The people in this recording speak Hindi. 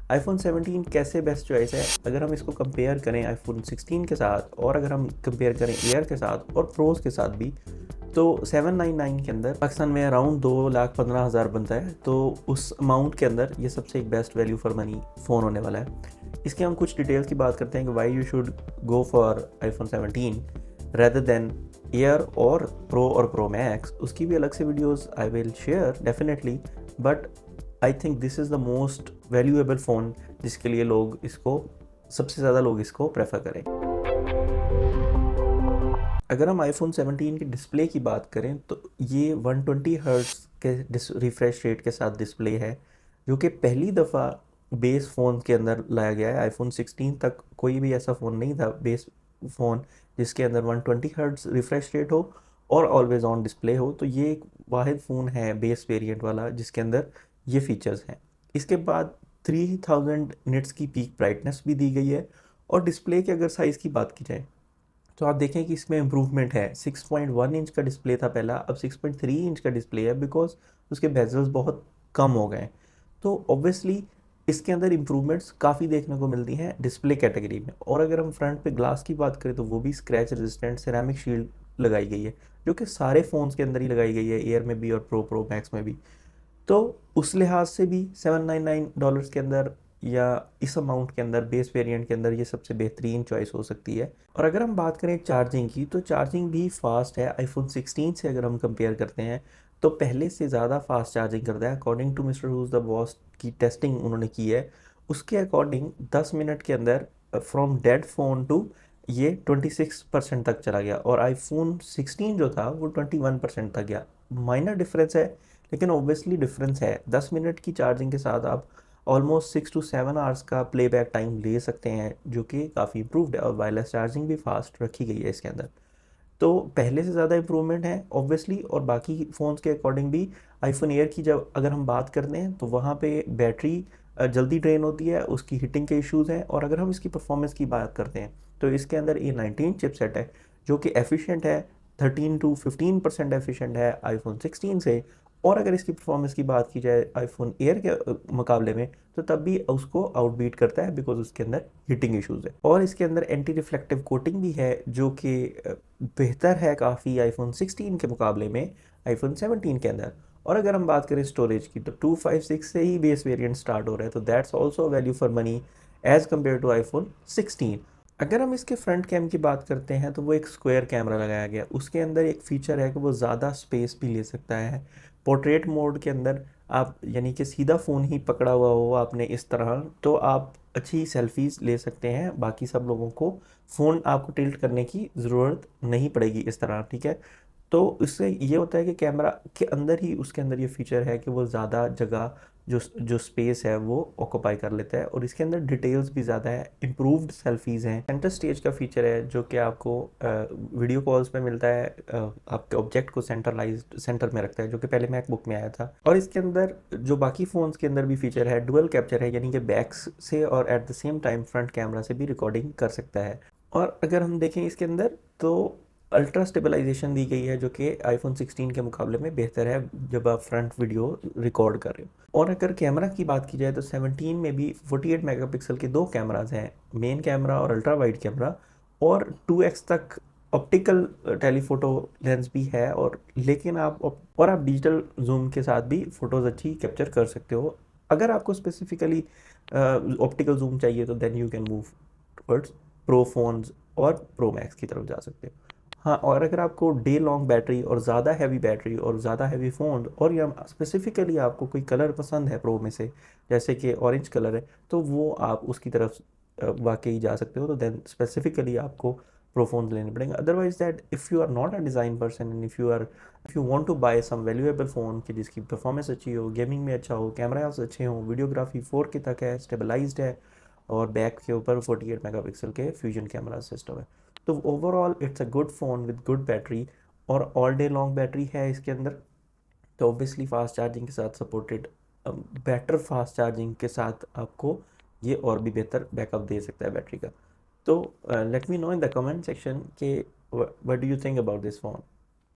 आईफोन 17 कैसे बेस्ट चॉइस है? अगर हम इसको कंपेयर करें आईफोन 16 के साथ, और अगर हम कंपेयर करें एयर के साथ और प्रोज के साथ भी, तो 799 के अंदर पाकिस्तान में अराउंड 2,15,000 बनता है। तो उस अमाउंट के अंदर ये सबसे एक best value for money phone होने वाला है। इसके हम कुछ डिटेल्स की बात करते हैं कि why you should go for iPhone 17 rather than air और प्रो मैक्स। उसकी भी अलग से videos I will share definitely, but I think this is the most valuable phone जिसके लिए लोग इसको, सबसे ज़्यादा लोग इसको प्रेफर करें। अगर हम आईफोन 17 की डिस्प्ले की बात करें तो ये 120 हर्ट्ज़ के रिफ्रेश रेट के साथ डिस्प्ले है, जो कि पहली दफ़ा बेस फ़ोन के अंदर लाया गया है। आईफोन 16 तक कोई भी ऐसा फ़ोन नहीं था बेस फ़ोन जिसके अंदर 120 हर्ट्ज़ रिफ्रेश रेट हो और ऑलवेज ऑन डिस्प्ले हो। तो ये एक वाहिद फ़ोन है बेस वेरिएंट वाला जिसके अंदर ये फीचर्स हैं। इसके बाद 3000 निट्स की पीक ब्राइटनेस भी दी गई है। और डिस्प्ले के अगर साइज़ की बात की जाए तो आप देखें कि इसमें इम्प्रूवमेंट है। 6.1 इंच का डिस्प्ले था पहला, अब 6.3 इंच का डिस्प्ले है, बिकॉज उसके बेजल्स बहुत कम हो गए। तो ऑब्वियसली इसके अंदर इम्प्रूवमेंट्स काफ़ी देखने को मिलती हैं डिस्प्ले कैटेगरी में। और अगर हम फ्रंट पे ग्लास की बात करें तो वो भी स्क्रैच रेजिस्टेंट सिरेमिक शील्ड लगाई गई है, जो कि सारे फ़ोन्स के अंदर ही लगाई गई है, एयर में भी और प्रो मैक्स में भी। तो उस लिहाज से भी $799 के अंदर या इस अमाउंट के अंदर बेस वेरिएंट के अंदर ये सबसे बेहतरीन चॉइस हो सकती है। और अगर हम बात करें चार्जिंग की, तो चार्जिंग भी फास्ट है। आईफोन 16 से अगर हम कंपेयर करते हैं तो पहले से ज़्यादा फास्ट चार्जिंग करता है। According to mister who's the boss की टेस्टिंग उन्होंने की है, उसके अकॉर्डिंग 10 मिनट के अंदर फ्रॉम डेड फ़ोन टू ये 26% तक चला गया, और आईफोन 16 जो था वो 21% तक गया। माइनर डिफरेंस है, लेकिन ऑब्वियसली डिफरेंस है। 10 मिनट की चार्जिंग के साथ आप ऑलमोस्ट 6 to 7 आवर्स का प्लेबैक टाइम ले सकते हैं, जो कि काफ़ी इम्प्रूवड है। और वायरलेस चार्जिंग भी फास्ट रखी गई है इसके अंदर, तो पहले से ज़्यादा इम्प्रूवमेंट है ऑब्वियसली। और बाकी फ़ोन्स के अकॉर्डिंग भी आईफोन एयर की जब अगर हम बात करते हैं तो वहाँ पे बैटरी जल्दी ड्रेन होती है, उसकी हीटिंग के इश्यूज़ हैं। और अगर हम इसकी परफॉर्मेंस की बात करते हैं तो इसके अंदर A19 चिपसेट है, जो कि एफिशिएंट है, 13 to 15% एफिशिएंट है आईफोन 16 से। और अगर इसकी परफॉर्मेंस की बात की जाए आईफोन एयर के मुकाबले में, तो तब भी उसको आउटबीट करता है, बिकॉज उसके अंदर हीटिंग इश्यूज़ है। और इसके अंदर एंटी रिफ्लेक्टिव कोटिंग भी है, जो कि बेहतर है काफ़ी आईफोन 16 के मुकाबले में आईफोन 17 के अंदर। और अगर हम बात करें स्टोरेज की, तो 256 से ही बेस वेरिएंट स्टार्ट हो रहा है, तो that's also value for money as compared to iPhone 16। अगर हम इसके फ्रंट कैम की बात करते हैं तो वो एक स्क्वायर कैमरा लगाया गया। उसके अंदर एक फ़ीचर है कि वो ज़्यादा स्पेस भी ले सकता है। पोर्ट्रेट मोड के अंदर आप, यानी कि सीधा फ़ोन ही पकड़ा हुआ हो आपने इस तरह, तो आप अच्छी सेल्फीज़ ले सकते हैं। बाकी सब लोगों को फ़ोन आपको टिल्ट करने की ज़रूरत नहीं पड़ेगी इस तरह, ठीक है। तो इससे ये होता है कि कैमरा के अंदर ही उसके अंदर ये फ़ीचर है कि वो ज़्यादा जगह जो जो स्पेस है वो ऑक्यूपाई कर लेता है। और इसके अंदर डिटेल्स भी ज़्यादा है, इम्प्रूव्ड सेल्फीज़ हैं। सेंटर स्टेज का फ़ीचर है, जो कि आपको वीडियो कॉल्स में मिलता है। आपके ऑब्जेक्ट को सेंटर में रखता है, जो कि पहले मैकबुक में आया था। और इसके अंदर जो बाकी फ़ोन्स के अंदर भी फ़ीचर है, डुअल कैप्चर है, यानी कि बैक से और at the same time front camera से भी रिकॉर्डिंग कर सकता है। और अगर हम देखें इसके अंदर, तो अल्ट्रा स्टेबलाइजेशन दी गई है, जो कि आईफोन 16 के मुकाबले में बेहतर है जब आप फ्रंट वीडियो रिकॉर्ड कर रहे हो। और अगर कैमरा की बात की जाए तो 17 में भी 48 मेगापिक्सल के दो कैमराज हैं, मेन कैमरा और अल्ट्रा वाइड कैमरा। और 2x तक ऑप्टिकल टेलीफोटो लेंस भी है। और लेकिन आप डिजिटल जूम के साथ भी फ़ोटोज़ अच्छी कैप्चर कर सकते हो। अगर आपको स्पेसिफिकली ऑप्टिकल जूम चाहिए तो then you can move towards pro phones और प्रो मैक्स की तरफ जा सकते हो। हाँ, और अगर आपको डे लॉन्ग बैटरी और ज़्यादा हैवी बैटरी और ज़्यादा हैवी फ़ोन, और या स्पेसिफिकली आपको कोई कलर पसंद है प्रो में से, जैसे कि ऑरेंज कलर है, तो वो आप उसकी तरफ वाकई जा सकते हो। तो देन स्पेसिफिकली आपको प्रो फोन्स लेने पड़ेंगे। Otherwise that, if you are not a design person and if you want to buy some valuable phone कि जिसकी परफॉर्मेंस अच्छी हो, गेमिंग में अच्छा हो, कैमरास अच्छे हों, वीडियोग्राफी 4K तक है, स्टेबलाइज्ड है, और बैक के ऊपर 48 मेगापिक्सल के फ्यूजन कैमरा सिस्टम है, तो overall it's a good phone with good battery. और ऑल डे लॉन्ग बैटरी है इसके अंदर। तो ऑब्वियसली फास्ट चार्जिंग के साथ सपोर्टेड, बेटर फास्ट चार्जिंग के साथ आपको ये और भी बेहतर बैकअप दे सकता है बैटरी का। तो let me know in the comment section के what do you think about this phone.